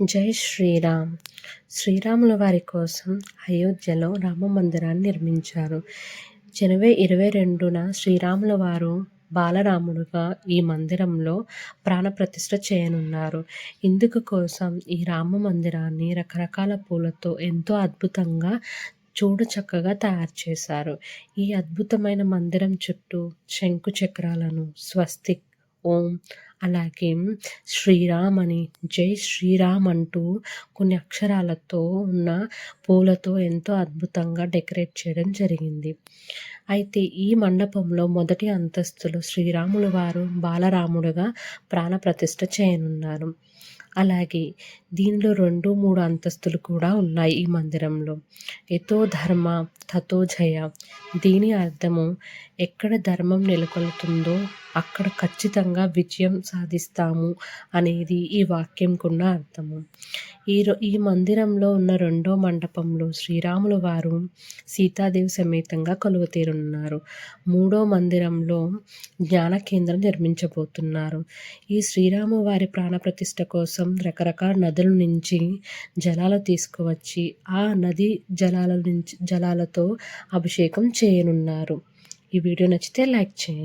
జై శ్రీరామ్. శ్రీరాముల వారి కోసం అయోధ్యలో రామ మందిరాన్ని నిర్మించారు. జనవరి 22న శ్రీరాముల వారు బాలరాముడుగా ఈ మందిరంలో ప్రాణప్రతిష్ఠ చేయనున్నారు. ఇందుకు కోసం ఈ రామ మందిరాన్ని రకరకాల పూలతో ఎంతో అద్భుతంగా చూడచక్కగా తయారు చేశారు. ఈ అద్భుతమైన మందిరం చుట్టూ శంకు చక్రాలను, స్వస్తిక్, ఓం, అలాగే శ్రీరామ్ అని, జై శ్రీరామ్ అంటూ కొన్ని అక్షరాలతో ఉన్న పూలతో ఎంతో అద్భుతంగా డెకరేట్ చేయడం జరిగింది. అయితే ఈ మండపంలో మొదటి అంతస్తులో శ్రీరాములు వారు బాలరాముడుగా ప్రాణప్రతిష్ఠ చేయనున్నారు. అలాగే దీనిలో 2, 3 అంతస్తులు కూడా ఉన్నాయి ఈ మందిరంలో. యతో ధర్మ తతో జయ. దీని అర్థము ఎక్కడ ధర్మం నెలకొల్తుందో అక్కడ ఖచ్చితంగా విజయం సాధిస్తాము అనేది ఈ వాక్యంకున్న అర్థము. ఈ మందిరంలో ఉన్న 2వ మండపంలో శ్రీరాములు వారు సీతాదేవి సమేతంగా కొలువుతీరున్నారు. 3వ మందిరంలో జ్ఞాన కేంద్రం నిర్మించబోతున్నారు. ఈ శ్రీరాము వారి ప్రాణప్రతిష్ఠ కోసం రకరకాల నదుల నుంచి జలాలు తీసుకువచ్చి ఆ నది జలాలతో అభిషేకం చేయనున్నారు. ఈ వీడియో నచ్చితే లైక్ చేయండి.